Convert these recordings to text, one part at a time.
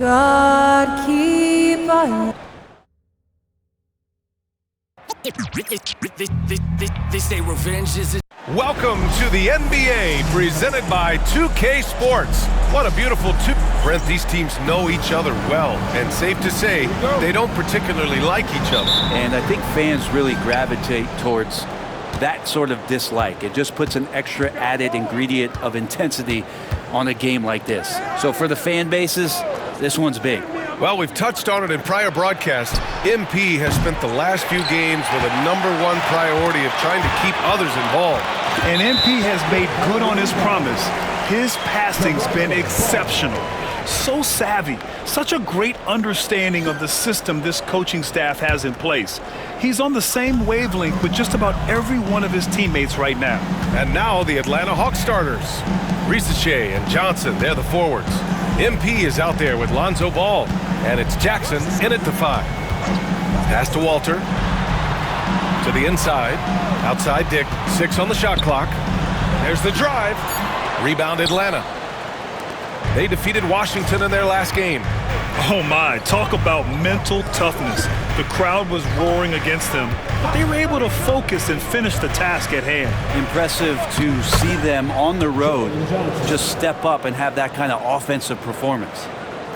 God keep on. They say revenge is a Welcome to the NBA, presented by 2K Sports. What a beautiful Brent, these teams know each other well, and safe to say, they don't particularly like each other. And I think fans really gravitate towards that sort of dislike. It just puts an extra added ingredient of intensity on a game like this. So for the fan bases, this one's big. Well, we've touched on it in prior broadcasts. MP has spent the last few games with a #1 priority of trying to keep others involved. And MP has made good on his promise. His passing's been exceptional. So savvy. Such a great understanding of the system this coaching staff has in place. He's on the same wavelength with just about every one of his teammates right now. And now the Atlanta Hawks starters. Risacher and Johnson, they're the forwards. MP is out there with Lonzo Ball, and it's Jackson in at the 5. Pass to Walter. To the inside. Outside Dick. 6 on the shot clock. There's the drive. Rebound Atlanta. They defeated Washington in their last game. Oh my, talk about mental toughness. The crowd was roaring against them, but they were able to focus and finish the task at hand. Impressive to see them on the road just step up and have that kind of offensive performance.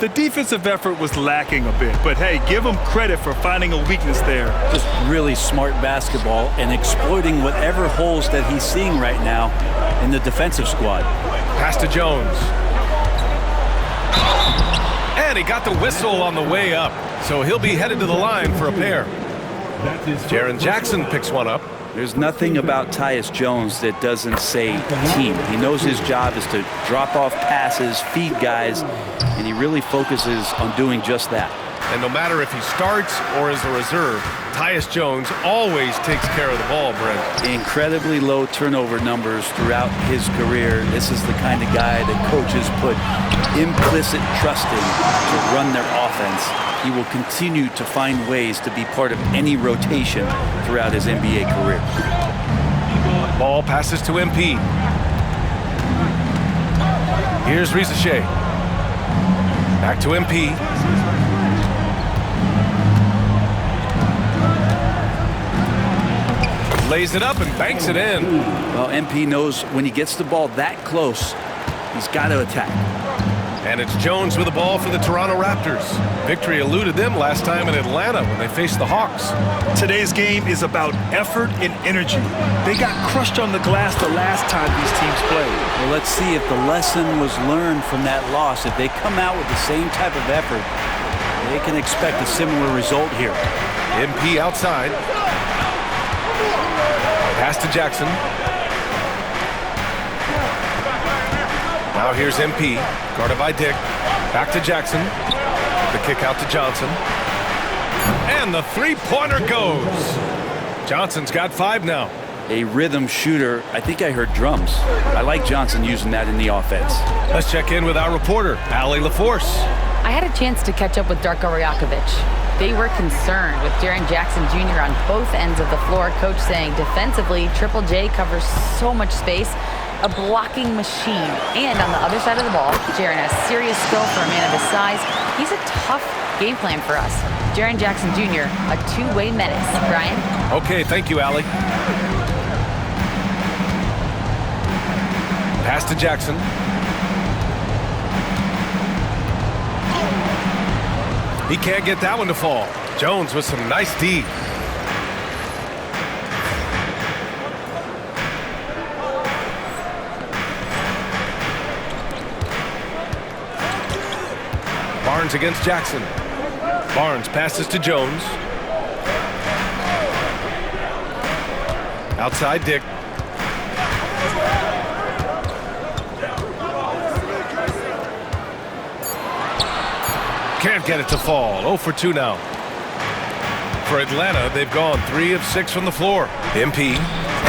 The defensive effort was lacking a bit, but hey, give him credit for finding a weakness there. Just really smart basketball and exploiting whatever holes that he's seeing right now in the defensive squad. Pass to Jones. And he got the whistle on the way up, so he'll be headed to the line for a pair. Jaren Jackson picks one up. There's nothing about Tyus Jones that doesn't say team. He knows his job is to drop off passes, feed guys, and he really focuses on doing just that. And no matter if he starts or is a reserve, Tyus Jones always takes care of the ball, Brent. Incredibly low turnover numbers throughout his career. This is the kind of guy that coaches put implicit trust in to run their offense. He will continue to find ways to be part of any rotation throughout his NBA career. Ball passes to MP. Here's Risacher. Back to MP. Lays it up and banks it in. Well, MP knows when he gets the ball that close, he's got to attack. And it's Jones with the ball for the Toronto Raptors. Victory eluded them last time in Atlanta when they faced the Hawks. Today's game is about effort and energy. They got crushed on the glass the last time these teams played. Well, let's see if the lesson was learned from that loss. If they come out with the same type of effort, they can expect a similar result here. MP outside. Pass to Jackson. Now here's MP, guarded by Dick. Back to Jackson. The kick out to Johnson. And the three-pointer goes. Johnson's got 5 now. A rhythm shooter. I think I heard drums. I like Johnson using that in the offense. Let's check in with our reporter, Allie LaForce. I had a chance to catch up with Darko Rajakovic. They were concerned with Jaren Jackson Jr. on both ends of the floor. Coach saying defensively, Triple J covers so much space. A blocking machine. And on the other side of the ball, Jaren has serious skill for a man of his size. He's a tough game plan for us. Jaren Jackson Jr., a two-way menace. Brian? Okay, thank you, Allie. Pass to Jackson. He can't get that one to fall. Jones with some nice D. Barnes against Jackson. Barnes passes to Jones. Outside Dick. Can't get it to fall. 0 for 2 now. For Atlanta, they've gone 3 of 6 from the floor. MP.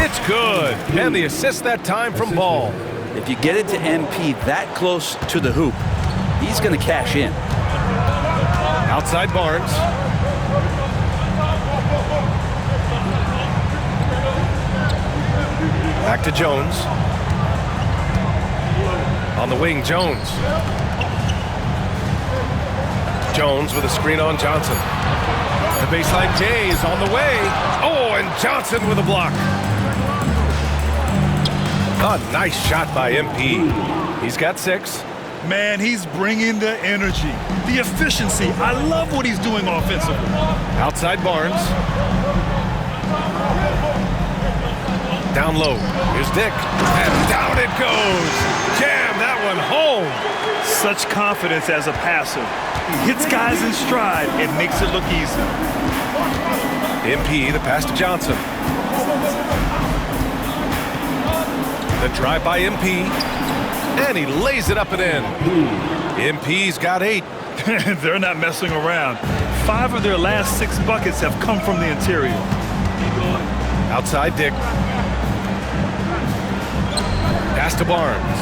It's good. And the assist that time from Ball. If you get it to MP that close to the hoop, he's going to cash in. Outside Barnes. Back to Jones. On the wing, Jones. Jones with a screen on Johnson. The baseline J is on the way. Oh, and Johnson with a block. A nice shot by MP. He's got 6. Man, he's bringing the energy, the efficiency. I love what he's doing offensively. Outside Barnes. Down low. Here's Dick. And down it goes. Jam that one home. Such confidence as a passer. He hits guys in stride and makes it look easy. MP, the pass to Johnson. The drive by MP. And he lays it up and in. MP's got 8. They're not messing around. 5 of their last 6 buckets have come from the interior. Outside Dick. Pass to Barnes.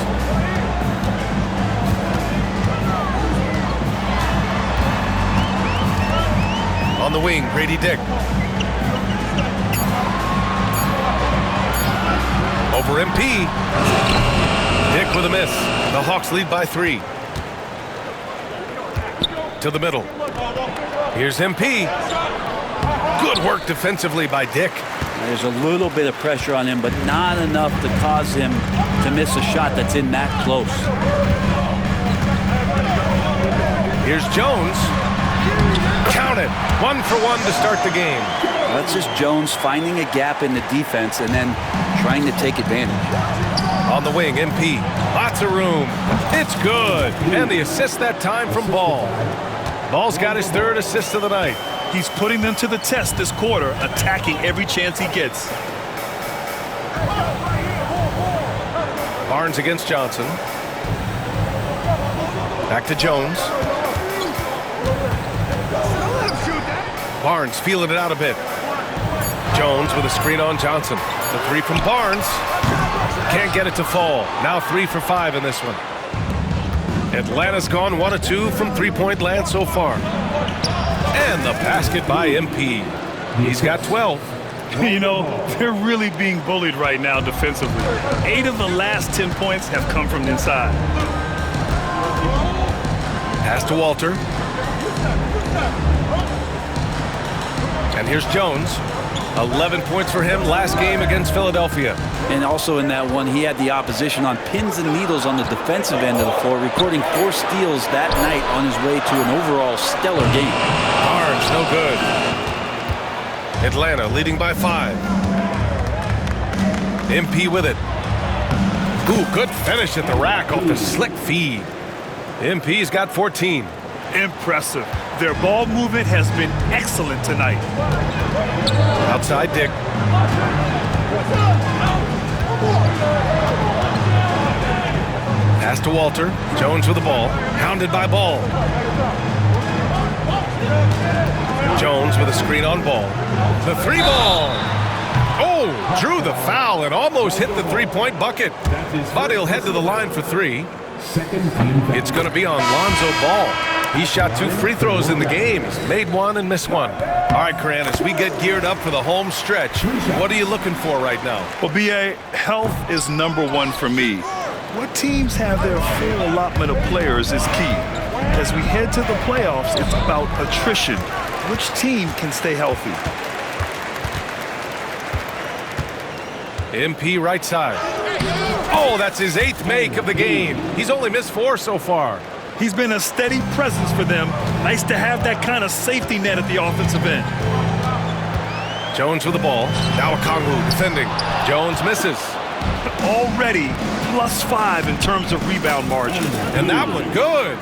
On the wing, Grady Dick. Over MP. Dick with a miss. The Hawks lead by 3. To the middle. Here's MP. Good work defensively by Dick. There's a little bit of pressure on him, but not enough to cause him to miss a shot that's in that close. Here's Jones. Count it. 1 for 1 to start the game. That's just Jones finding a gap in the defense and then trying to take advantage. On the wing, MP. Lots of room. It's good. And the assist that time from Ball. Ball's got his 3rd assist of the night. He's putting them to the test this quarter, attacking every chance he gets. Barnes against Johnson. Back to Jones. Barnes feeling it out a bit. Jones with a screen on Johnson. The 3 from Barnes. Can't get it to fall. Now 3 for 5 in this one. Atlanta's gone 1 of 2 from three-point land so far. And the basket by MP. He's got 12. You know, they're really being bullied right now defensively. 8 of the last 10 points have come from inside. Pass to Walter. And here's Jones. 11 points for him last game against Philadelphia. And also in that one, he had the opposition on pins and needles on the defensive end of the floor, recording 4 steals that night on his way to an overall stellar game. Barnes, no good. Atlanta leading by 5. MP with it. Ooh, good finish at the rack off the slick feed. MP's got 14. Impressive. Their ball movement has been excellent tonight. Outside Dick. Pass to Walter. Jones with the ball. Hounded by Ball. Jones with a screen on Ball. The 3 ball. Oh, drew the foul and almost hit the 3-point bucket. But he'll head to the line for 3. It's going to be on Lonzo Ball. He shot 2 free throws in the game. He's made 1 and missed 1. All right, Coran, as we get geared up for the home stretch, what are you looking for right now? Well, B.A., health is number 1 for me. What teams have their full allotment of players is key. As we head to the playoffs, it's about attrition. Which team can stay healthy? MP right side. Oh, that's his 8th make of the game. He's only missed 4 so far. He's been a steady presence for them. Nice to have that kind of safety net at the offensive end. Jones with the ball. Now Okongwu defending. Jones misses. Already +5 in terms of rebound margin. And that one good.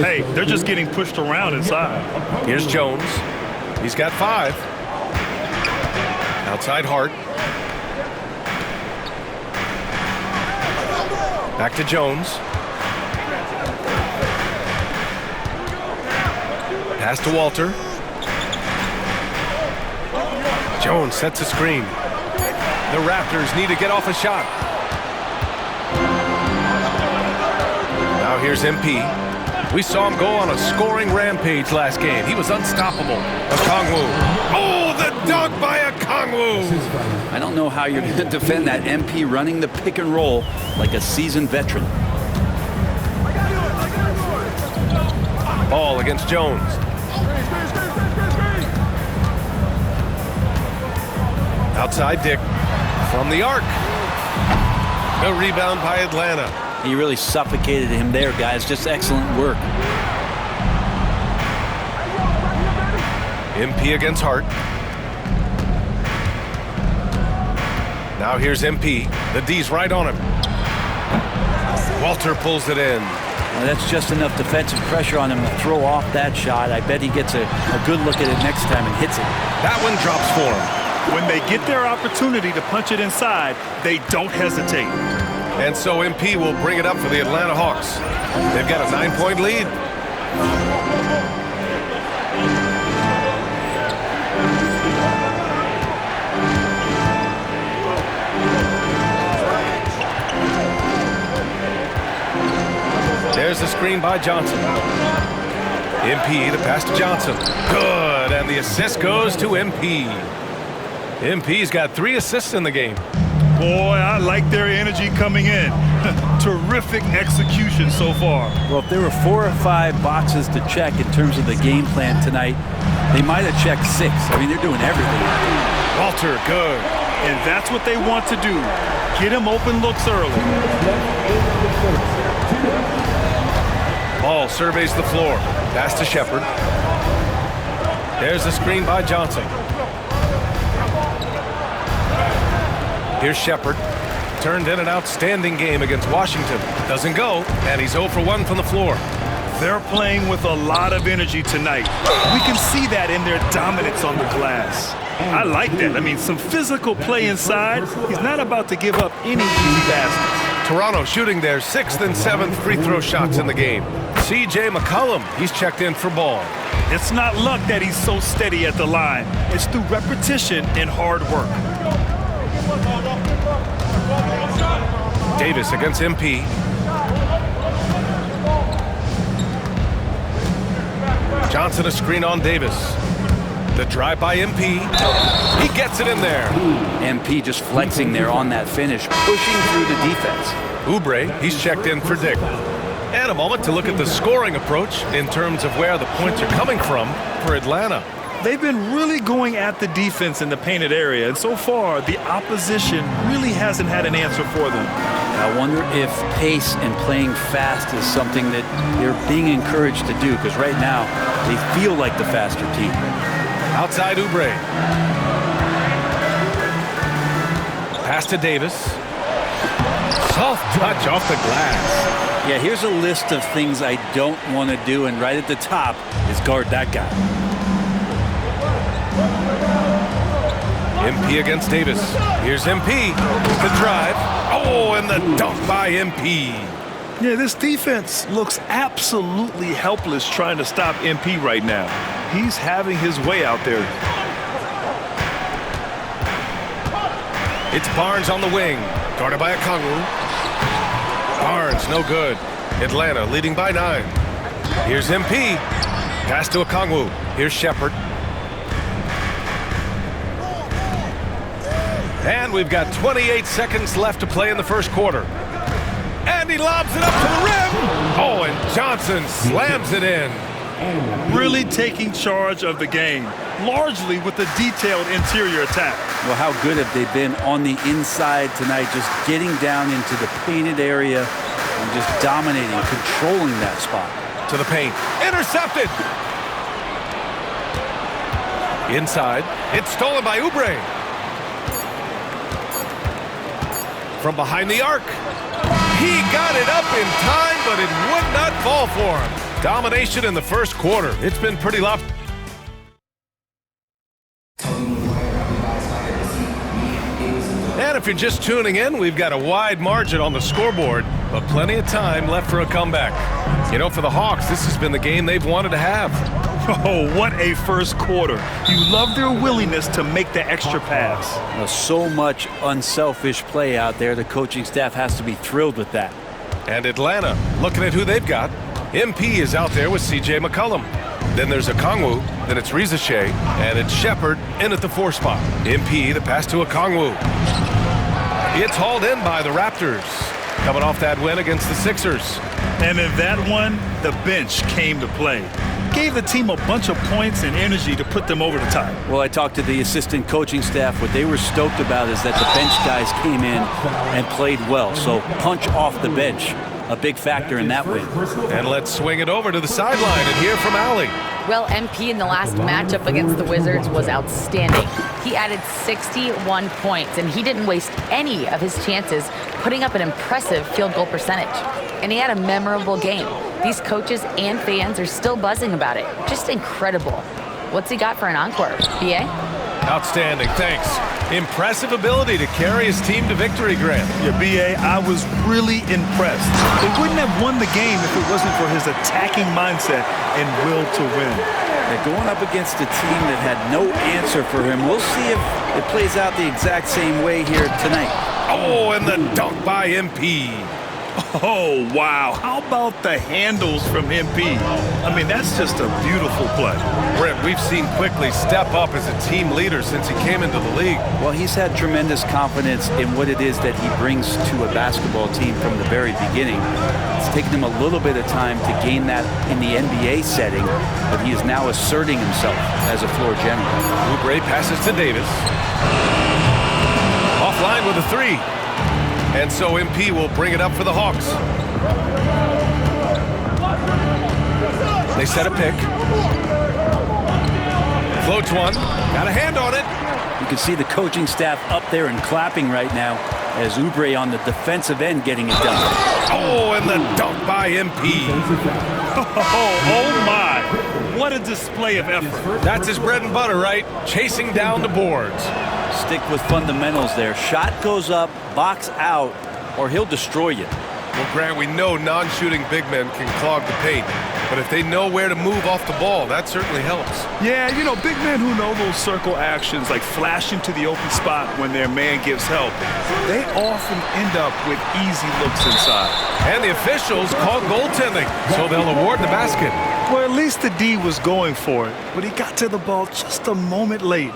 Hey, they're just getting pushed around inside. Here's Jones. He's got 5. Outside Hart. Back to Jones. Pass to Walter. Jones sets a screen. The Raptors need to get off a shot. Now here's MP. We saw him go on a scoring rampage last game. He was unstoppable. Okongwu. Oh, the dunk by Okongwu. I don't know how you're going to defend that MP running the pick and roll like a seasoned veteran. Ball against Jones. Outside Dick from the arc. No rebound by Atlanta. He really suffocated him there, guys. Just excellent work. MP against Hart. Now here's MP. The D's right on him. Walter pulls it in. Well, that's just enough defensive pressure on him to throw off that shot. I bet he gets a good look at it next time and hits it. That one drops for him. When they get their opportunity to punch it inside, they don't hesitate. And so MP will bring it up for the Atlanta Hawks. They've got a 9-point lead. There's the screen by Johnson. MP, the pass to Johnson. Good, and the assist goes to MP. MP's got 3 assists in the game. Boy, I like their energy coming in. Terrific execution so far. Well, if there were 4 or 5 boxes to check in terms of the game plan tonight, they might have checked 6. I mean, they're doing everything. Walter, good. And that's what they want to do. Get him open looks early. Ball surveys the floor. Pass to Shepard. There's the screen by Johnson. Here's Shepard. Turned in an outstanding game against Washington. Doesn't go, and he's 0 for 1 from the floor. They're playing with a lot of energy tonight. We can see that in their dominance on the glass. I like that. I mean, some physical play inside. He's not about to give up any easy baskets. Toronto shooting their 6th and 7th free throw shots in the game. C.J. McCollum, he's checked in for Ball. It's not luck that he's so steady at the line. It's through repetition and hard work. Davis against MP. Johnson a screen on Davis. The drive by MP. He gets it in there. MP just flexing there on that finish, pushing through the defense. Oubre, he's checked in for Dick. And a moment to look at the scoring approach in terms of where the points are coming from for Atlanta. They've been really going at the defense in the painted area, and so far, the opposition really hasn't had an answer for them. I wonder if pace and playing fast is something that they're being encouraged to do, because right now, they feel like the faster team. Outside Oubre. Pass to Davis. Soft touch off the glass. Yeah, here's a list of things I don't want to do, and right at the top is guard that guy. MP against Davis. Here's MP. The drive. Oh, and the dunk by MP. Yeah, this defense looks absolutely helpless trying to stop MP right now. He's having his way out there. It's Barnes on the wing. Guarded by Okongwu. Barnes, no good. Atlanta leading by 9. Here's MP. Pass to Okongwu. Here's Shepard. And we've got 28 seconds left to play in the first quarter. And he lobs it up to the rim. Oh, and Johnson slams it in. Really taking charge of the game, largely with a detailed interior attack. Well, how good have they been on the inside tonight, just getting down into the painted area and just dominating, controlling that spot. To the paint. Intercepted. Inside. It's stolen by Oubre. From behind the arc. He got it up in time, but it would not fall for him. Domination in the first quarter. It's been pretty lofty. And if you're just tuning in, we've got a wide margin on the scoreboard, but plenty of time left for a comeback. You know, for the Hawks, this has been the game they've wanted to have. Oh, what a first quarter. You love their willingness to make the extra pass. Well, so much unselfish play out there. The coaching staff has to be thrilled with that. And Atlanta, looking at who they've got. MP is out there with C.J. McCollum. Then there's Okongwu, then it's Risache, and it's Shepard in at the 4 spot. MP, the pass to Okongwu. It's hauled in by the Raptors, coming off that win against the Sixers. And in that one, the bench came to play. Gave the team a bunch of points and energy to put them over the top. Well, I talked to the assistant coaching staff. What they were stoked about is that the bench guys came in and played well. So punch off the bench, a big factor in that win. And let's swing it over to the sideline and hear from Allie. Well, MP in the last matchup against the Wizards was outstanding. He added 61 points, and he didn't waste any of his chances, putting up an impressive field goal percentage. And he had a memorable game. These coaches and fans are still buzzing about it. Just incredible. What's he got for an encore, BA? Outstanding, thanks. Impressive ability to carry his team to victory, Grant. Yeah, BA, I was really impressed. They wouldn't have won the game if it wasn't for his attacking mindset and will to win. They're going up against a team that had no answer for him. We'll see if it plays out the exact same way here tonight. Oh, and the dunk by MP. Oh, wow. How about the handles from MP? I mean, that's just a beautiful play. Brent, we've seen Quickly step up as a team leader since he came into the league. Well, he's had tremendous confidence in what it is that he brings to a basketball team from the very beginning. It's taken him a little bit of time to gain that in the NBA setting, but he is now asserting himself as a floor general. Oubre passes to Davis. Offline with a three. And so MP will bring it up for the Hawks. They set a pick. Floats one. Got a hand on it. You can see the coaching staff up there and clapping right now as Oubre on the defensive end getting it done. Oh, and the dunk by MP. Oh my. What a display of effort. That's his bread and butter, right? Chasing down the boards. Stick with fundamentals there. Shot goes up, box out, or he'll destroy you. Well, Grant, we know non-shooting big men can clog the paint, but if they know where to move off the ball, that certainly helps. Yeah, you know, big men who know those circle actions, like flashing to the open spot when their man gives help, they often end up with easy looks inside. And the officials call goaltending, so they'll award the basket. Well, at least the D was going for it, but he got to the ball just a moment late.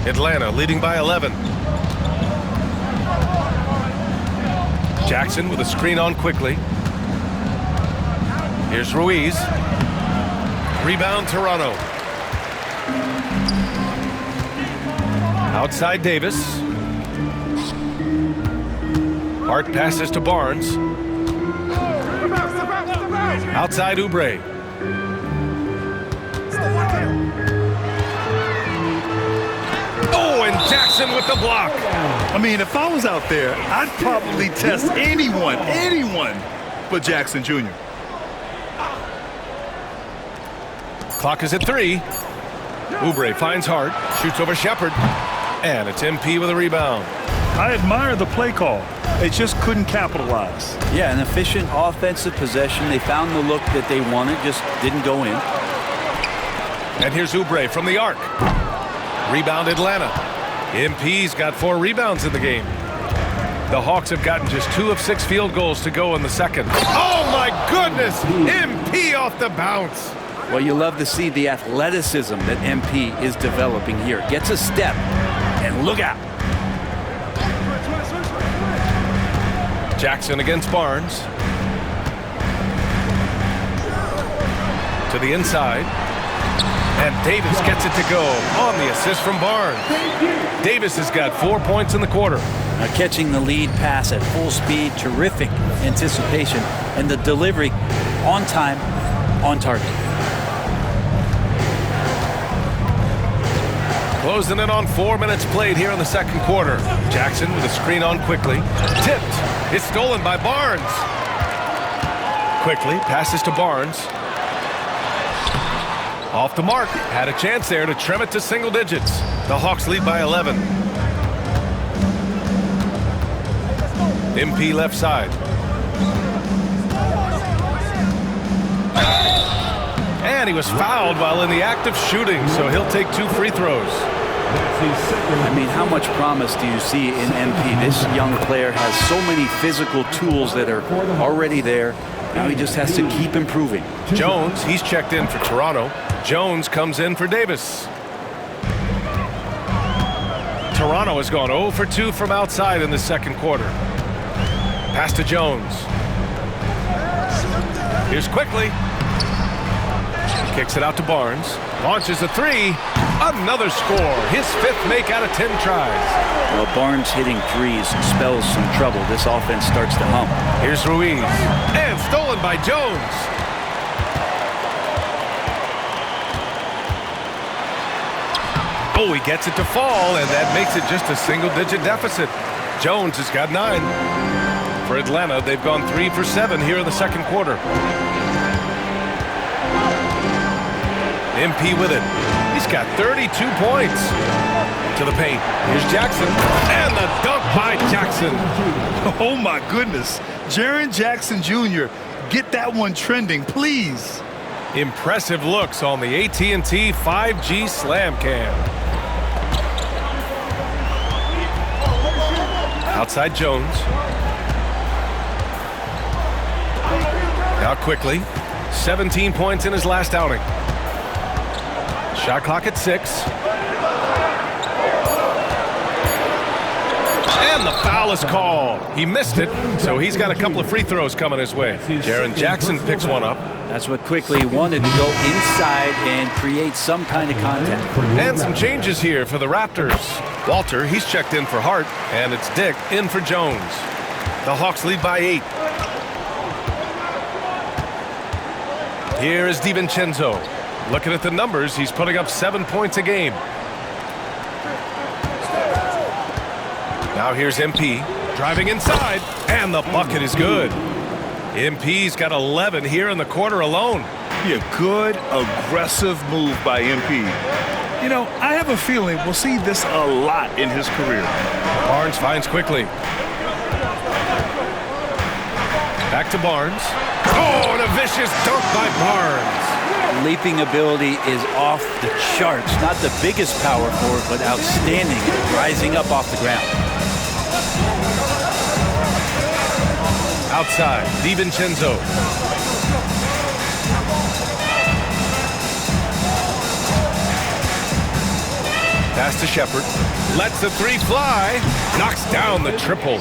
Atlanta leading by 11. Jackson with a screen on quickly. Here's Ruiz. Rebound Toronto. Outside Davis. Hart passes to Barnes. Outside Oubre. Oh, and Jackson with the block. I mean, if I was out there, I'd probably test anyone but Jackson Jr. Clock is at 3. Oubre finds Hart, shoots over Shepard, and it's MP with a rebound. I admire the play call. They just couldn't capitalize. Yeah, an efficient offensive possession. They found the look that they wanted, just didn't go in. And here's Oubre from the arc. Rebound Atlanta. MP's got 4 rebounds in the game. The Hawks have gotten just 2 of 6 field goals to go in the second. Oh my goodness! MP off the bounce. Well, you love to see the athleticism that MP is developing here. Gets a step, and look out. Jackson against Barnes. To the inside. And Davis gets it to go on the assist from Barnes. Davis has got 4 points in the quarter. Now catching the lead pass at full speed, terrific anticipation, and the delivery on time, on target. Closing in on 4 minutes played here in the second quarter. Jackson with a screen on quickly. Tipped. It's stolen by Barnes. Quickly passes to Barnes. Off the mark. Had a chance there to trim it to single digits. The Hawks lead by 11. MP left side. And he was fouled while in the act of shooting, so he'll take 2 free throws. I mean, how much promise do you see in MP? This young player has so many physical tools that are already there. Now he just has to keep improving. Jones, he's checked in for Toronto. Jones comes in for Davis. Toronto has gone 0 for 2 from outside in the second quarter. Pass to Jones. Here's Quickly. Kicks it out to Barnes. Launches a three. Another score. His 5th make out of 10 tries. Well, Barnes hitting threes spells some trouble. This offense starts to hump. Here's Ruiz. And stolen by Jones. Oh, he gets it to fall, and that makes it just a single-digit deficit. Jones has got 9. For Atlanta, they've gone 3 for 7 here in the second quarter. MP with it. He's got 32 points. To the paint. Here's Jackson. And the dunk by Jackson. Oh, my goodness. Jaren Jackson Jr., get that one trending, please. Impressive looks on the AT&T 5G Slam Cam. Outside Jones. Now Quickly. 17 points in his last outing. Shot clock at 6. And the foul is called. He missed it, so he's got a couple of free throws coming his way. Jaren Jackson picks one up. That's what Quickly wanted, to go inside and create some kind of contact. And some changes here for the Raptors. Walter, he's checked in for Hart, and it's Dick in for Jones. The Hawks lead by 8. Here is DiVincenzo. Looking at the numbers, he's putting up 7 points a game. Now here's MP, driving inside, and the bucket is good. MP's got 11 here in the quarter alone. Yeah, good, aggressive move by MP. You know, I have a feeling we'll see this a lot in his career. Barnes finds Quickly. Back to Barnes. Oh, and a vicious dunk by Barnes. Leaping ability is off the charts. Not the biggest power forward, but outstanding, rising up off the ground. Outside, DiVincenzo. Pass to Shepard. Lets the three fly. Knocks down the triple.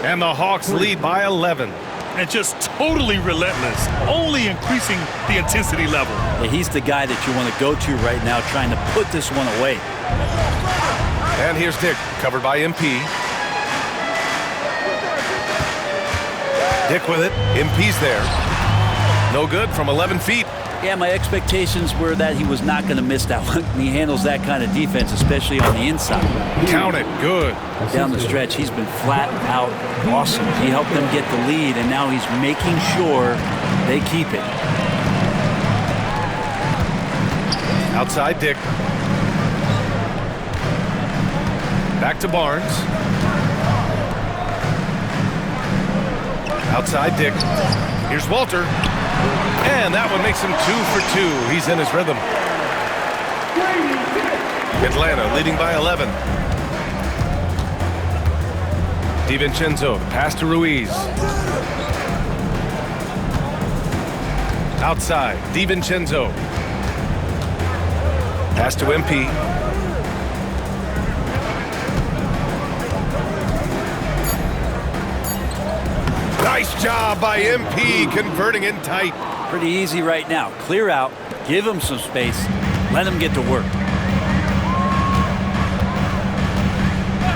And the Hawks lead by 11. And just totally relentless, only increasing the intensity level. Yeah, he's the guy that you want to go to right now, trying to put this one away. And here's Dick, covered by MP. Dick with it. MP's there. No good from 11 feet. Yeah, my expectations were that he was not going to miss that one. He handles that kind of defense, especially on the inside. Count it. Good. Down the stretch, he's been flat out awesome. He helped them get the lead, and now he's making sure they keep it. Outside Dick. Back to Barnes. Outside Dick. Here's Walter. And that one makes him 2 for 2. He's in his rhythm. Atlanta leading by 11. DiVincenzo, pass to Ruiz. Outside, DiVincenzo. Pass to MP. Nice job by MP converting in tight. Pretty easy right now. Clear out, give him some space, let him get to work.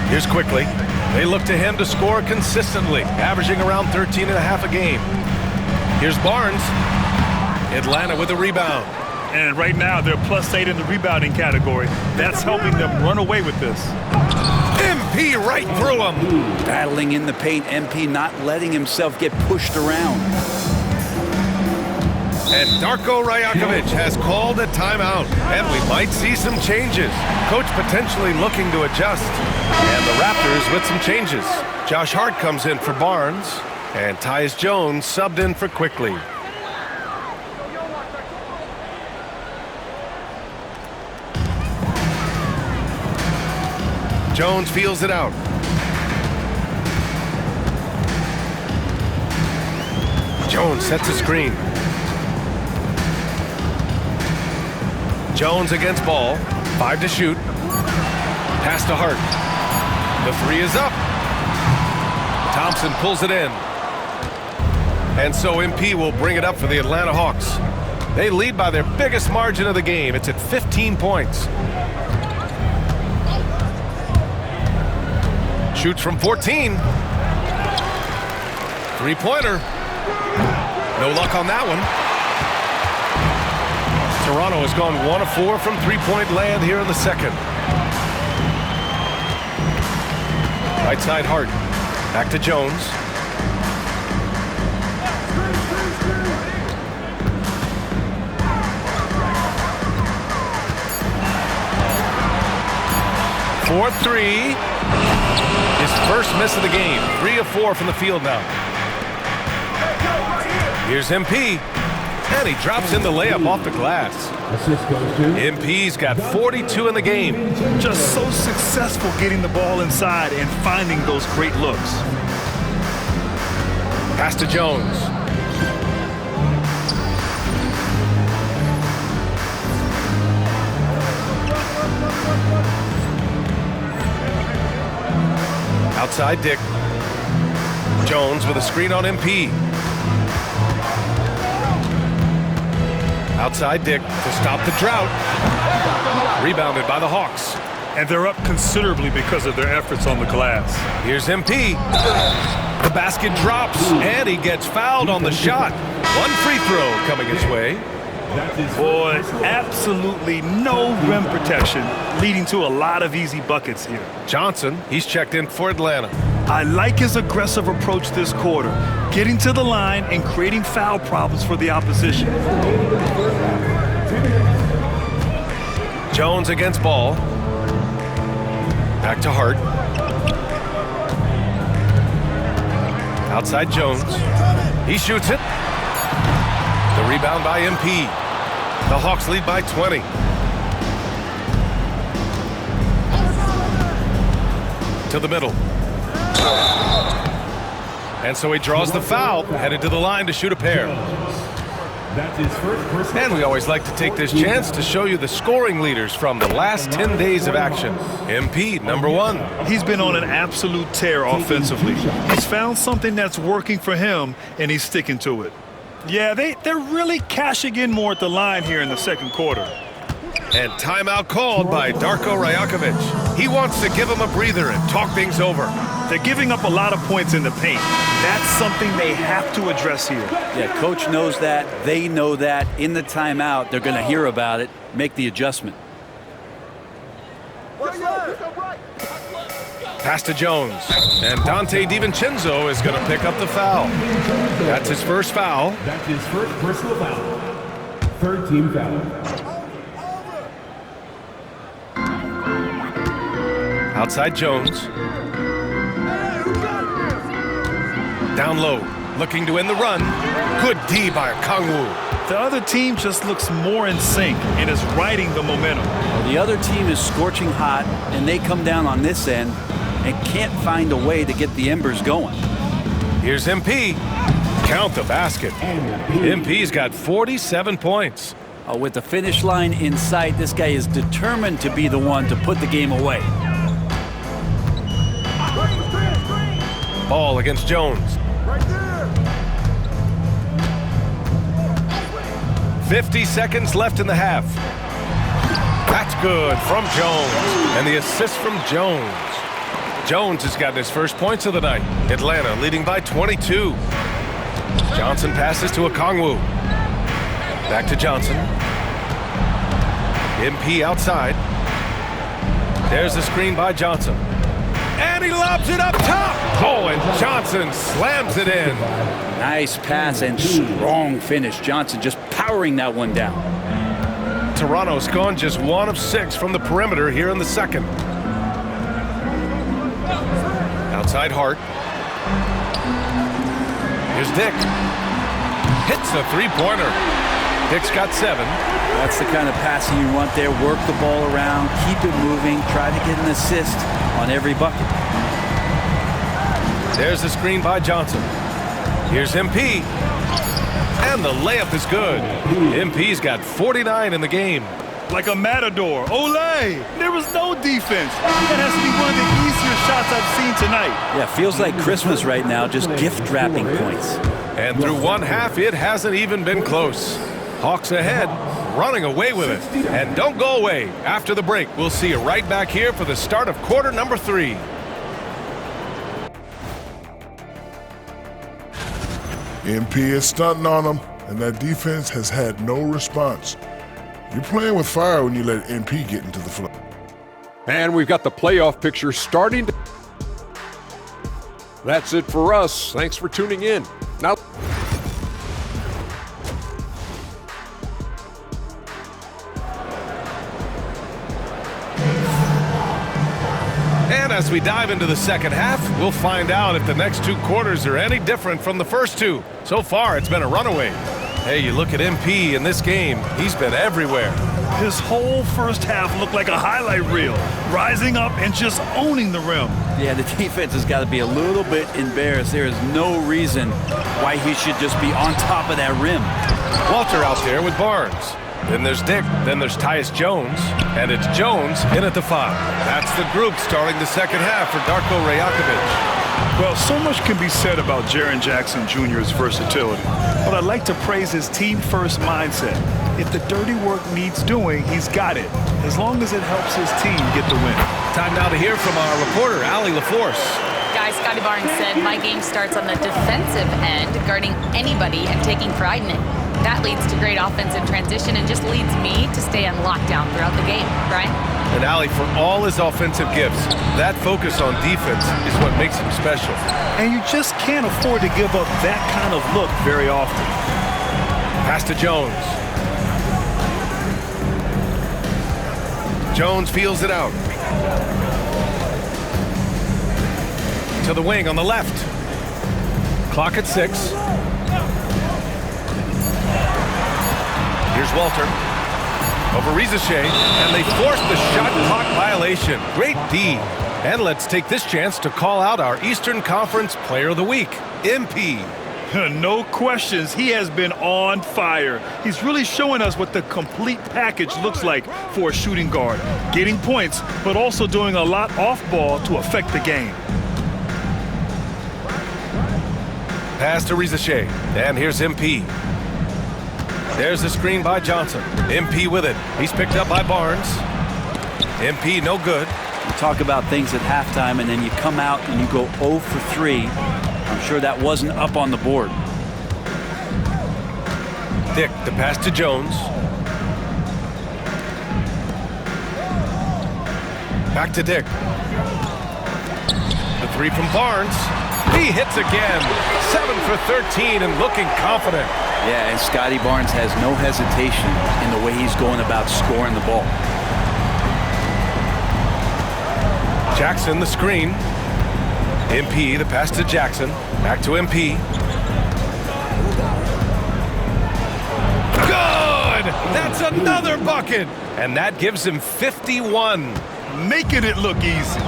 Here's Quickly. They look to him to score consistently, averaging around 13.5 a game. Here's Barnes. Atlanta with a rebound. And right now, they're +8 in the rebounding category. That's helping them run away with this. MP right through him. Battling in the paint, MP not letting himself get pushed around. And Darko Rajakovic has called a timeout, and we might see some changes. Coach potentially looking to adjust. And the Raptors with some changes. Josh Hart comes in for Barnes, and Tyus Jones subbed in for Quickly. Jones feels it out. Jones sets a screen. Jones against Ball. 5 to shoot. Pass to Hart. The three is up. Thompson pulls it in. And so MP will bring it up for the Atlanta Hawks. They lead by their biggest margin of the game. It's at 15 points. Shoots from 14. Three-pointer. No luck on that one. Toronto has gone 1 of 4 from three-point land here in the second. Right side Hart. Back to Jones. For three. His first miss of the game. 3 of 4 from the field now. Here's MP. And he drops in the layup off the glass. MP's got 42 in the game. Just so successful getting the ball inside and finding those great looks. Pass to Jones. Outside Dick. Jones with a screen on MP. Outside Dick to stop the drought. Rebounded by the Hawks. And they're up considerably because of their efforts on the glass. Here's MP. The basket drops, and he gets fouled on the shot. One free throw coming his way. Boy, absolutely no rim protection, leading to a lot of easy buckets here. Johnson, he's checked in for Atlanta. I like his aggressive approach this quarter, getting to the line and creating foul problems for the opposition. Jones against Ball. Back to Hart. Outside Jones. He shoots it. The rebound by MP. The Hawks lead by 20. To the middle. And so he draws the foul, headed to the line to shoot a pair. And we always like to take this chance to show you the scoring leaders from the last 10 days of action. MP, number 1. He's been on an absolute tear offensively. He's found something that's working for him, and he's sticking to it. Yeah, they're really cashing in more at the line here in the second quarter. And timeout called by Darko Rajakovic. He wants to give him a breather and talk things over. They're giving up a lot of points in the paint. That's something they have to address here. Yeah, coach knows that. They know that. In the timeout, they're going to hear about it, make the adjustment. Pass to Jones. And Dante DiVincenzo is going to pick up the foul. That's his first foul. That's his first personal foul. Third team foul. Outside Jones. Down low, looking to end the run. Good D by Kangwoo. The other team just looks more in sync and is riding the momentum. Well, the other team is scorching hot, and they come down on this end and can't find a way to get the embers going. Here's MP. Count the basket. MP's got 47 points. With the finish line in sight, this guy is determined to be the one to put the game away. Ball against Jones. 50 seconds left in the half. That's good from Jones. And the assist from Jones. Jones has gotten his first points of the night. Atlanta leading by 22. Johnson passes to Okongwu. Back to Johnson. MP outside. There's the screen by Johnson. And he lobs it up top. Oh, and Johnson slams it in. Nice pass and strong finish. Johnson just powering that one down. Toronto's gone just 1 of 6 from the perimeter here in the second. Outside Hart. Here's Dick. Hits a three-pointer. Dick's got 7. That's the kind of passing you want there. Work the ball around, keep it moving, try to get an assist on every bucket. There's the screen by Johnson. Here's MP. And the layup is good. MP's got 49 in the game. like a matador. Olé! There was no defense. That has to be one of the easier shots I've seen tonight. Yeah, feels like Christmas right now, just gift wrapping points. And through one half, it hasn't even been close. Hawks ahead, running away with it. And don't go away. After the break, we'll see you right back here for the start of quarter number 3. MP is stunting on them, and that defense has had no response. You're playing with fire when you let MP get into the flow. And we've got the playoff picture starting. That's it for us. Thanks for tuning in. Now, And as we dive into the second half, we'll find out if the next 2 quarters are any different from the first 2. So far, it's been a runaway. Hey, you look at MP in this game, he's been everywhere. His whole first half looked like a highlight reel, rising up and just owning the rim. Yeah, the defense has got to be a little bit embarrassed. There is no reason why he should just be on top of that rim. Walter out there with Barnes. Then there's Dick. Then there's Tyus Jones. And it's Jones in at the 5. That's the group starting the second half for Darko Rajakovic. Well, so much can be said about Jaren Jackson Jr.'s versatility, but I'd like to praise his team-first mindset. If the dirty work needs doing, he's got it, as long as it helps his team get the win. Time now to hear from our reporter, Allie LaForce. Guys, Scotty Barnes said, my game starts on the defensive end, guarding anybody and taking pride in it. That leads to great offense in transition and just leads me to stay on lockdown throughout the game. Brian? And Allie, for all his offensive gifts, that focus on defense is what makes him special. And you just can't afford to give up that kind of look very often. Pass to Jones. Jones feels it out. To the wing on the left. Clock at 6. Here's Walter. Over Rizachet, and they force the shot clock violation. Great D. And let's take this chance to call out our Eastern Conference Player of the Week, MP. No questions, he has been on fire. He's really showing us what the complete package looks like for a shooting guard. Getting points, but also doing a lot off ball to affect the game. Pass to Rizachet, and here's MP. There's the screen by Johnson. MP with it. He's picked up by Barnes. MP no good. You talk about things at halftime, and then you come out and you go 0 for 3. I'm sure that wasn't up on the board. Dick, the pass to Jones. Back to Dick. The 3 from Barnes. He hits again. 7 for 13 and looking confident. Yeah, and Scotty Barnes has no hesitation in the way he's going about scoring the ball. Jackson, the screen. MP, the pass to Jackson. Back to MP. Good! That's another bucket! And that gives him 51. Making it look easy.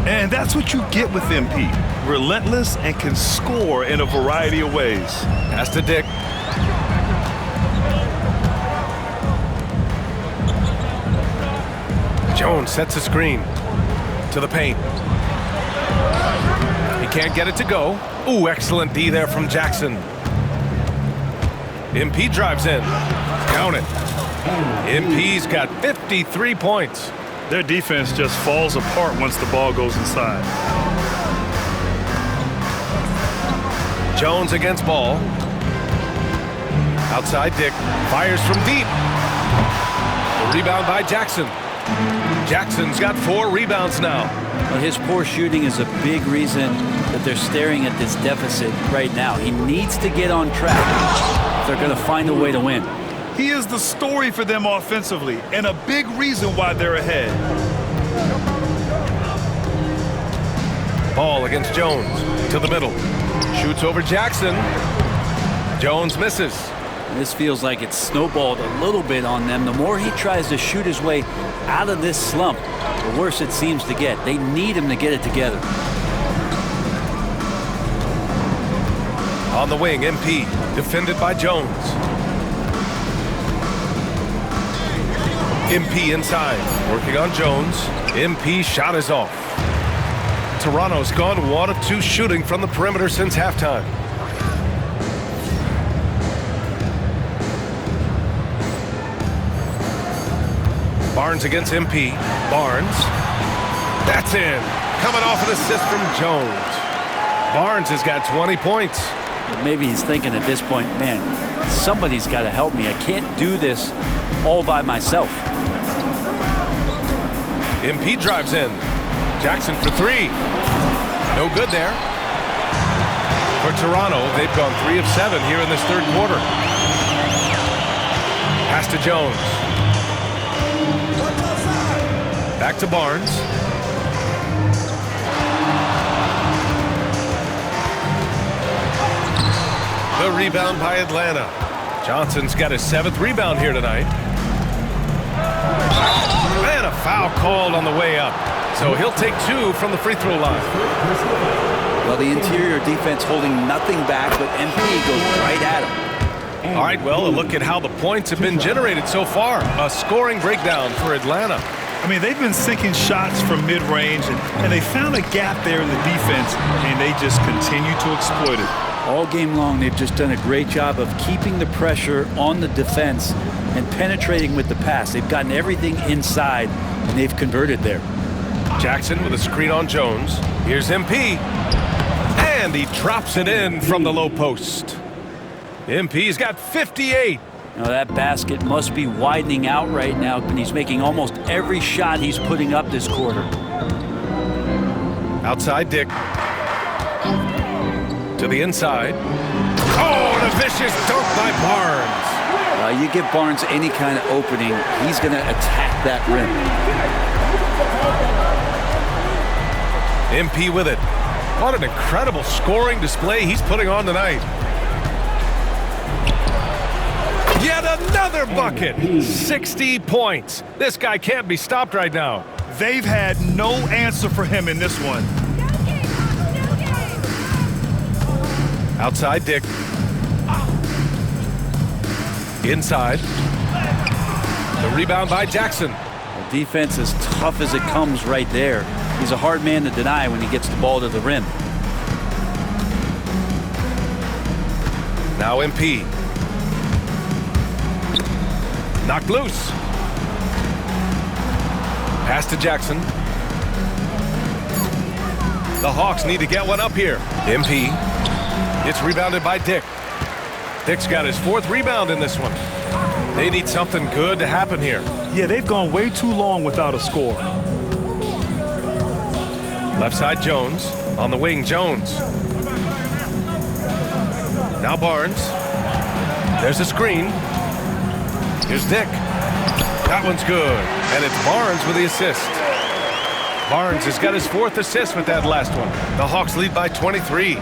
And that's what you get with MP. Relentless and can score in a variety of ways. Pass to Dick. Jones sets a screen to the paint. He can't get it to go. Ooh, excellent D there from Jackson. MP drives in. Count it. MP's got 53 points. Their defense just falls apart once the ball goes inside. Jones against Ball. Outside Dick. Fires from deep. The rebound by Jackson. Jackson's got 4 rebounds now. Well, his poor shooting is a big reason that they're staring at this deficit right now. He needs to get on track if they're going to find a way to win. He is the story for them offensively and a big reason why they're ahead. Ball against Jones. To the middle. Shoots over Jackson. Jones misses. And this feels like it's snowballed a little bit on them. The more he tries to shoot his way out of this slump, the worse it seems to get. They need him to get it together. On the wing, MP. Defended by Jones. MP inside, working on Jones. MP shot is off. Toronto's gone 1 of 2 shooting from the perimeter since halftime. Barnes against MP. Barnes. That's in. Coming off an assist from Jones. Barnes has got 20 points. Maybe he's thinking at this point, man, somebody's got to help me. I can't do this all by myself. MP drives in. Jackson for 3. No good there. For Toronto, they've gone 3 of 7 here in this third quarter. Pass to Jones. Back to Barnes. The rebound by Atlanta. Johnson's got his 7th rebound here tonight. And a foul called on the way up. So he'll take 2 from the free throw line. Well, the interior defense holding nothing back, but MP goes right at him. All right, well, a look at how the points have been generated so far. A scoring breakdown for Atlanta. I mean, they've been sinking shots from mid-range, and they found a gap there in the defense, and they just continue to exploit it. All game long, they've just done a great job of keeping the pressure on the defense and penetrating with the pass. They've gotten everything inside, and they've converted there. Jackson with a screen on Jones. Here's MP. And he drops it in from the low post. MP's got 58. Now that basket must be widening out right now, and he's making almost every shot he's putting up this quarter. Outside Dick. To the inside. Oh, and a vicious dunk by Barnes. You give Barnes any kind of opening, he's going to attack that rim. MP with it. What an incredible scoring display he's putting on tonight. Yet another bucket. 60 points. This guy can't be stopped right now. They've had no answer for him in this one. Outside Dick. Inside. The rebound by Jackson. The defense is tough as it comes right there. He's a hard man to deny when he gets the ball to the rim. Now MP. Knocked loose. Pass to Jackson. The Hawks need to get one up here. MP. It's rebounded by Dick. Dick's got his 4th rebound in this one. They need something good to happen here. Yeah, they've gone way too long without a score. Left side Jones. On the wing, Jones. Now Barnes. There's a screen. Here's Dick. That one's good. And it's Barnes with the assist. Barnes has got his 4th assist with that last one. The Hawks lead by 23.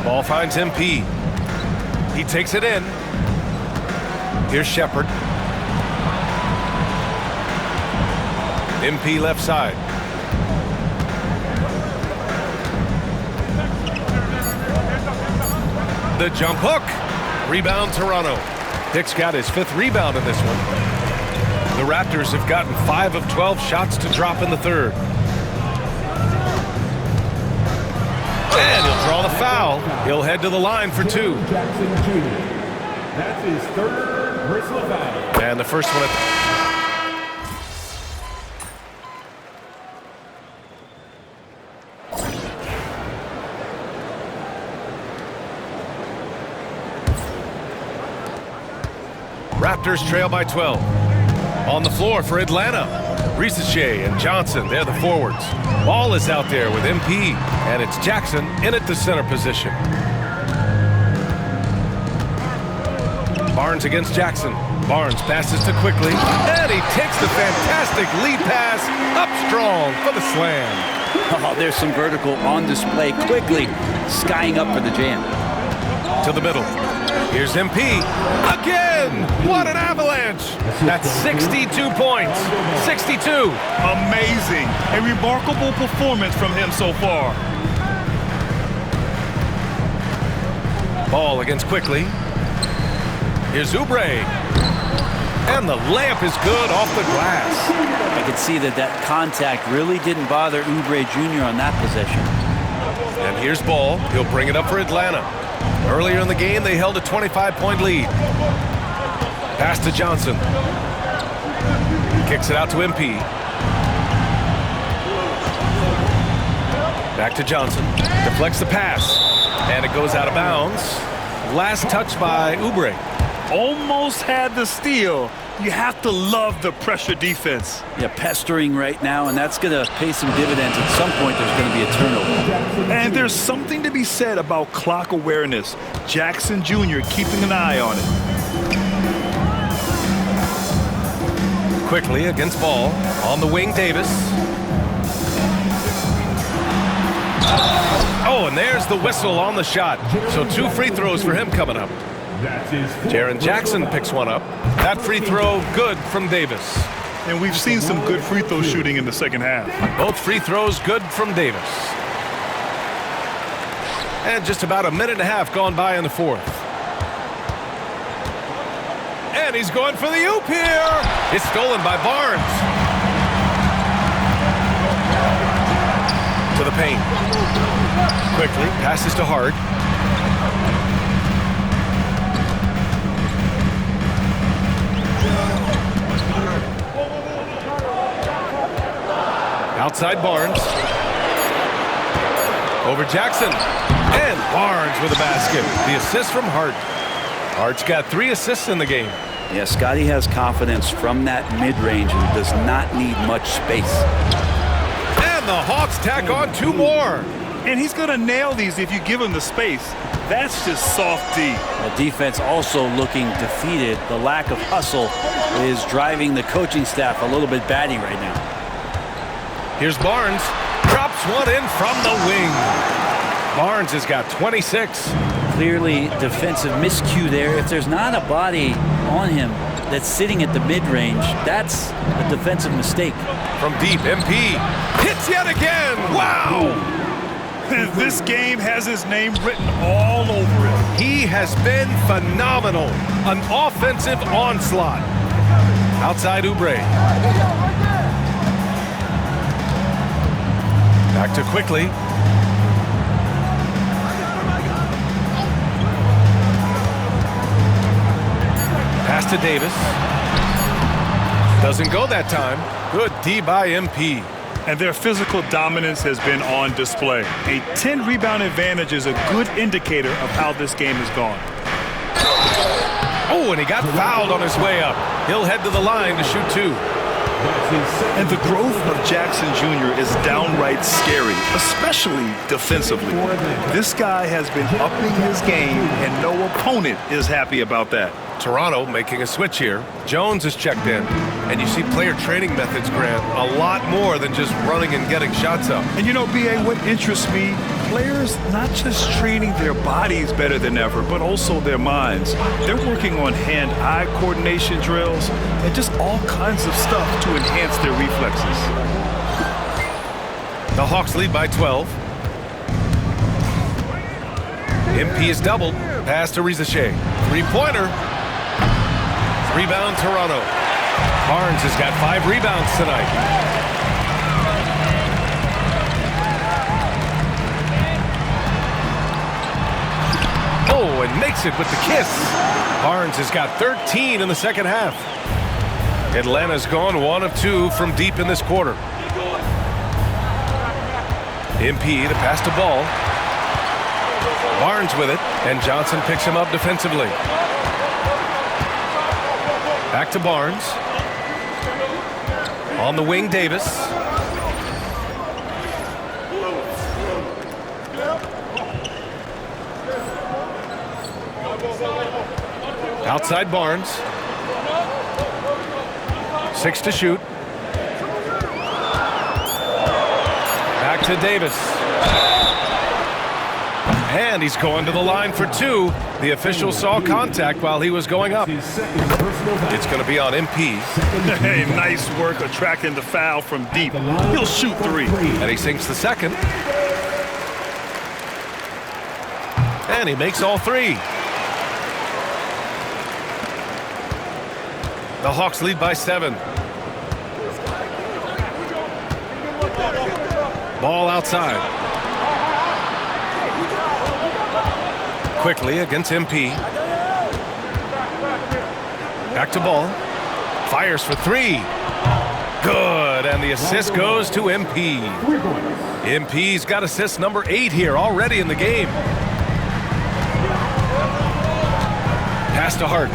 Ball finds MP. He takes it in. Here's Shepard. MP left side. The jump hook. Rebound Toronto. Dick's got his 5th rebound in this one. The Raptors have gotten 5 of 12 shots to drop in the third. And he'll draw the foul. He'll head to the line for 2. Jackson Jr. That's his 3rd personal foul. And the first one Raptors trail by 12. On the floor for Atlanta. Risache and Johnson, they're the forwards. Ball is out there with MP, and it's Jackson in at the center position. Barnes against Jackson. Barnes passes to Quickly, and he takes the fantastic lead pass up strong for the slam. Oh, there's some vertical on display. Quickly skying up for the jam. To the middle. Here's MP. Again! What an avalanche! That's 62 points. 62. Amazing. A remarkable performance from him so far. Ball against Quickly. Here's Oubre. And the layup is good off the glass. I could see that contact really didn't bother Oubre Jr. on that possession. And here's Ball. He'll bring it up for Atlanta. Earlier in the game, they held a 25-point lead. Pass to Johnson. Kicks it out to MP. Back to Johnson. Deflects the pass. And it goes out of bounds. Last touch by Oubre. Almost had the steal. You have to love the pressure defense. Yeah, pestering right now, and that's going to pay some dividends. At some point, there's going to be a turnover. And there's something to be said about clock awareness. Jackson Jr. keeping an eye on it. Quickly against Ball. On the wing, Davis. Oh, and there's the whistle on the shot. So 2 free throws for him coming up. Jaren Jackson picks one up. That free throw good from Davis. And we've seen some good free throw shooting in the second half. Both free throws good from Davis. And just about a minute and a half gone by in the fourth. And he's going for the oop here. It's stolen by Barnes. To the paint. Quickly passes to Hart. Outside Barnes. Over Jackson. And Barnes with a basket. The assist from Hart. Hart's got 3 assists in the game. Yeah, Scotty has confidence from that mid-range and does not need much space. And the Hawks tack on 2 more. And he's going to nail these if you give him the space. That's just soft D. The defense also looking defeated. The lack of hustle is driving the coaching staff a little bit batty right now. Here's Barnes. Drops one in from the wing. Barnes has got 26. Clearly defensive miscue there. If there's not a body on him that's sitting at the mid-range, that's a defensive mistake. From deep, MP hits yet again. Wow! This game has his name written all over it. He has been phenomenal. An offensive onslaught. Outside Oubre. Back to Quickly. Pass to Davis. Doesn't go that time. Good D by MP. And their physical dominance has been on display. A 10-rebound advantage is a good indicator of how this game has gone. Oh, and he got fouled on his way up. He'll head to the line to shoot 2. And the growth of Jackson Jr. is downright scary, especially defensively. This guy has been upping his game, and no opponent is happy about that. Toronto making a switch here. Jones is checked in. And you see player training methods, Grant, a lot more than just running and getting shots up. And you know, B.A., what interests me, players not just training their bodies better than ever, but also their minds. They're working on hand-eye coordination drills and just all kinds of stuff to enhance their reflexes. The Hawks lead by 12. MP is doubled. Pass to Rizachet. 3-pointer. Rebound Toronto. Barnes has got 5 rebounds tonight. Oh, and makes it with the kiss. Barnes has got 13 in the second half. Atlanta's gone 1 of 2 from deep in this quarter. MP to pass to Ball. Barnes with it, and Johnson picks him up defensively. Back to Barnes. On the wing, Davis. Outside Barnes. 6 to shoot. Back to Davis. And he's going to the line for 2. The official saw contact while he was going up. It's going to be on MP. Hey, nice work attracting the foul from deep. He'll shoot 3. And he sinks the second. And he makes all 3. The Hawks lead by 7. Ball outside. Quickly against MP. Back to Ball. Fires for 3. Good, and the assist goes to MP. MP's got assist number 8 here already in the game. Pass to Hart.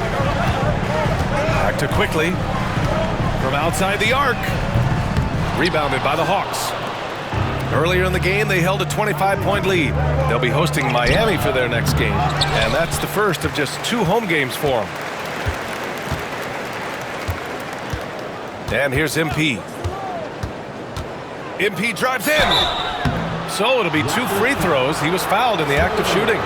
Back to Quickly. From outside the arc. Rebounded by the Hawks. Earlier in the game, they held a 25-point lead. They'll be hosting Miami for their next game, and that's the first of just 2 home games for them. And here's MP. MP drives in. So it'll be 2 free throws. He was fouled in the act of shooting.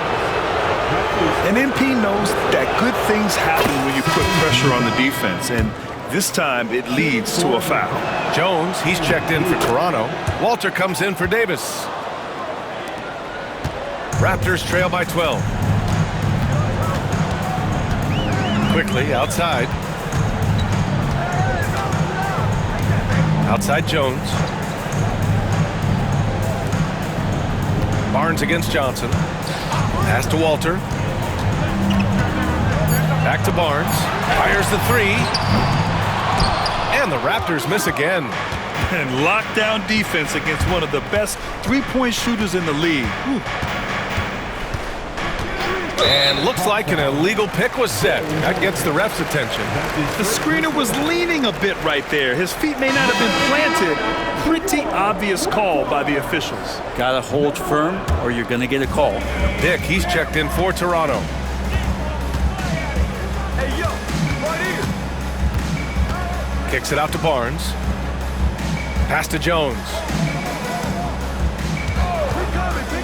And MP knows that good things happen when you put pressure on the defense, and this time it leads to a foul. Jones, he's checked in for Toronto. Walter comes in for Davis. Raptors trail by 12. Quickly outside. Outside Jones. Barnes against Johnson. Pass to Walter. Back to Barnes. Fires the 3. And the Raptors miss again. And lockdown defense against one of the best three-point shooters in the league. Whew. And looks like an illegal pick was set. That gets the ref's attention. The screener was leaning a bit right there. His feet may not have been planted. Pretty obvious call by the officials. Gotta hold firm or you're gonna get a call. Dick, he's checked in for Toronto. Hey, yo, right here. Kicks it out to Barnes. Pass to Jones.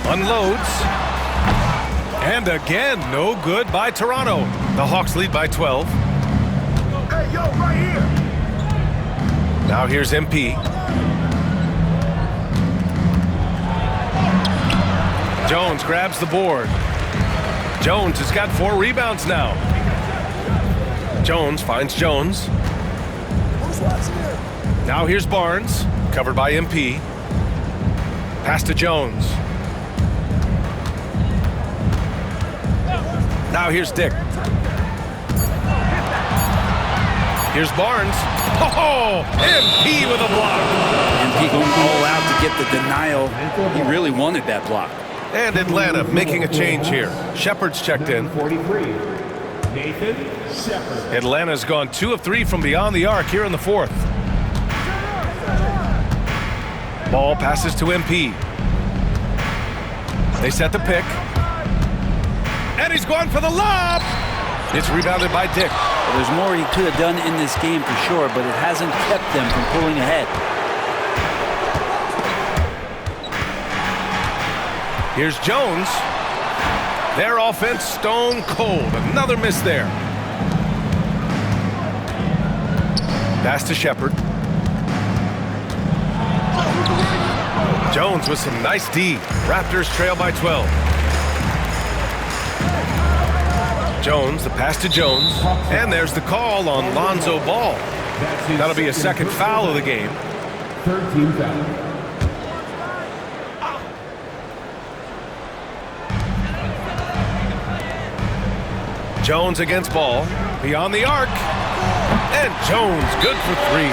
Unloads. And again, no good by Toronto. The Hawks lead by 12. Hey, yo, right here. Now here's MP. Jones grabs the board. Jones has got 4 rebounds now. Jones finds Jones. Now here's Barnes, covered by MP. Pass to Jones. Now here's Dick. Here's Barnes. Oh, MP with a block. MP going all out to get the denial. He really wanted that block. And Atlanta making a change here. Shepard's checked in. 43. Nathan Shepard. Atlanta's gone 2 of 3 from beyond the arc here in the 4th. Ball passes to MP. They set the pick. And he's going for the lob. It's rebounded by Dick. Well, there's more he could have done in this game for sure, but it hasn't kept them from pulling ahead. Here's Jones. Their offense stone cold. Another miss there. Pass to Shepard. Jones with some nice D. Raptors trail by 12. Jones, the pass to Jones. And there's the call on Lonzo Ball. That'll be a second foul of the game. 13 foul. Jones against Ball. Beyond the arc. And Jones good for 3.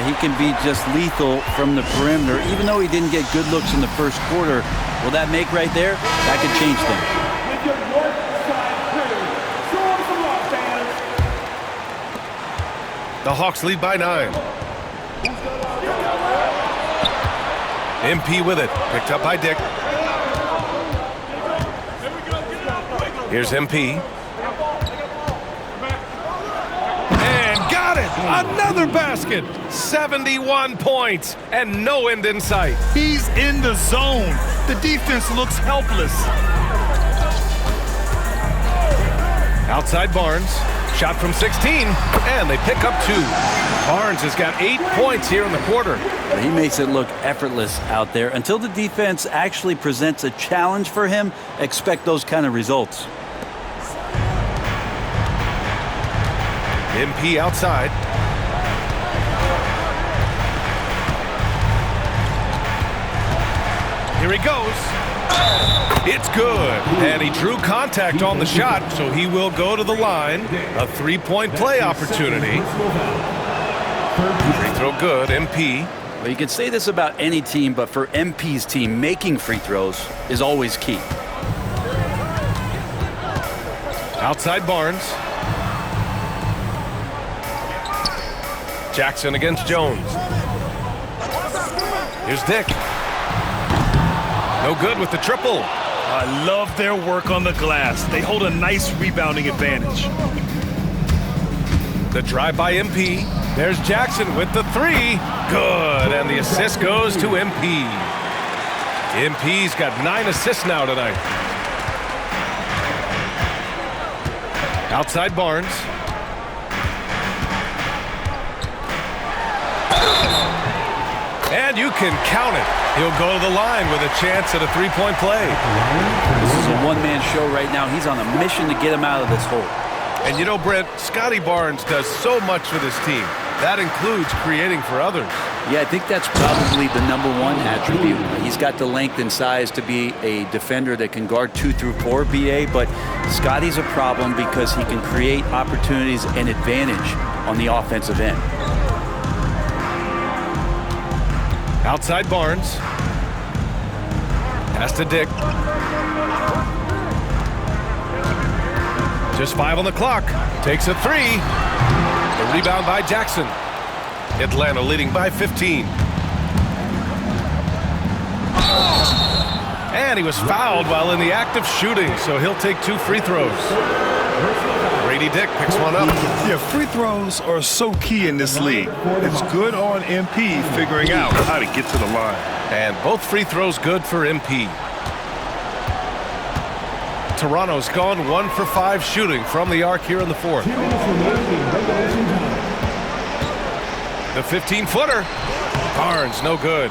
He can be just lethal from the perimeter, even though he didn't get good looks in the first quarter. Will that make right there? That could change things. With your north side critters, show them some love, fans. The Hawks lead by 9. MP with it. Picked up by Dick. Here's MP. And got it! Another basket! 71 points and no end in sight. He's in the zone. The defense looks helpless. Outside Barnes. Shot from 16, and they pick up 2. Barnes has got 8 points here in the quarter. He makes it look effortless out there. Until the defense actually presents a challenge for him, expect those kind of results. MP outside. Here he goes. It's good. And he drew contact on the shot, so he will go to the line. A three-point play opportunity. Free throw good, MP. Well, you can say this about any team, but for MP's team, making free throws is always key. Outside Barnes. Jackson against Jones. Here's Dick. No good with the triple. I love their work on the glass. They hold a nice rebounding advantage. The drive by MP. There's Jackson with the three. Good, and the assist goes to MP. MP's got 9 assists now tonight. Outside Barnes. And you can count it. He'll go to the line with a chance at a three-point play. This is a one-man show right now. He's on a mission to get him out of this hole. And you know, Brent, Scotty Barnes does so much for this team. That includes creating for others. Yeah, I think that's probably the #1 attribute. He's got the length and size to be a defender that can guard 2 through 4, BA, but Scotty's a problem because he can create opportunities and advantage on the offensive end. Outside Barnes. Pass to Dick. Just 5 on the clock. Takes a 3. The rebound by Jackson. Atlanta leading by 15. And he was fouled while in the act of shooting, so he'll take 2 free throws. Grady Dick picks one up. Yeah, free throws are so key in this league. It's good on MP figuring out how to get to the line. And both free throws good for MP. Toronto's gone 1 for 5 shooting from the arc here in the fourth. The 15-footer. Barnes, no good.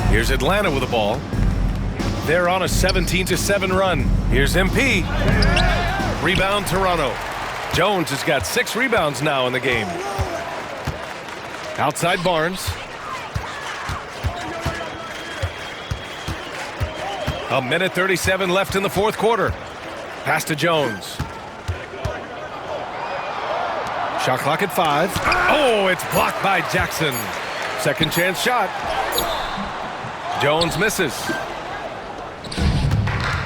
Here's Atlanta with the ball. They're on a 17-7 run. Here's MP. Rebound Toronto. Jones has got 6 rebounds now in the game. Outside Barnes. A minute 37 left in the fourth quarter. Pass to Jones. Shot clock at 5. Oh, it's blocked by Jackson. Second chance shot. Jones misses.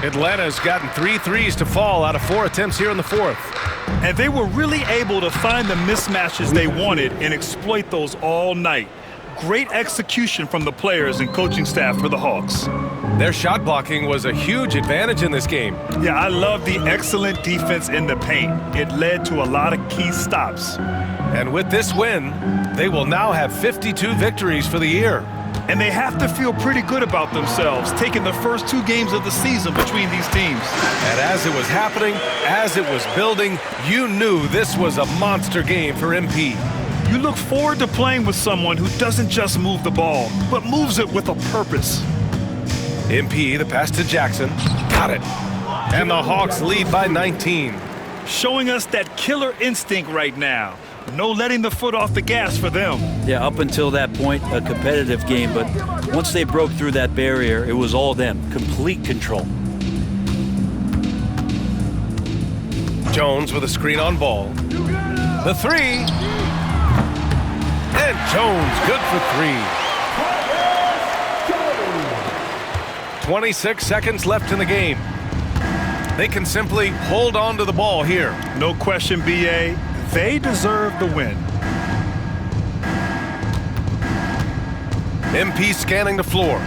Atlanta's gotten 3 threes to fall out of 4 attempts here in the fourth. And they were really able to find the mismatches they wanted and exploit those all night. Great execution from the players and coaching staff for the Hawks. Their shot blocking was a huge advantage in this game. Yeah, I love the excellent defense in the paint. It led to a lot of key stops. And with this win, they will now have 52 victories for the year. And they have to feel pretty good about themselves, taking the first 2 games of the season between these teams. And as it was happening, as it was building, you knew this was a monster game for MP. You look forward to playing with someone who doesn't just move the ball, but moves it with a purpose. MP, the pass to Jackson. Got it. And the Hawks lead by 19. Showing us that killer instinct right now. No letting the foot off the gas for them. Yeah, up until that point, a competitive game, but once they broke through that barrier, it was all them. Complete control. Jones with a screen on ball. The 3. And Jones good for 3. 26 seconds left in the game. They can simply hold on to the ball here. No question, BA. They deserve the win. MP scanning the floor.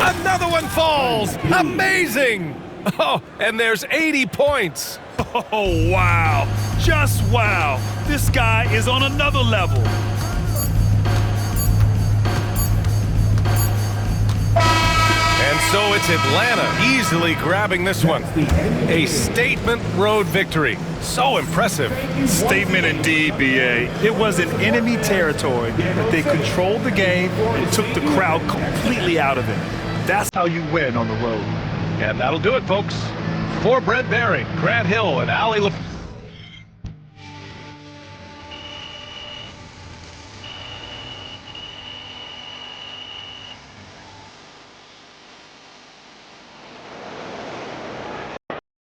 Another one falls. Amazing. Oh, and there's 80 points. Oh, wow. Just wow. This guy is on another level. And so it's Atlanta easily grabbing this one. A statement road victory. So impressive. Statement indeed, BA. It was in enemy territory, but they controlled the game and took the crowd completely out of it. That's how you win on the road. And that'll do it, folks. For Brent Barry, Grant Hill, and Allie LaFleur.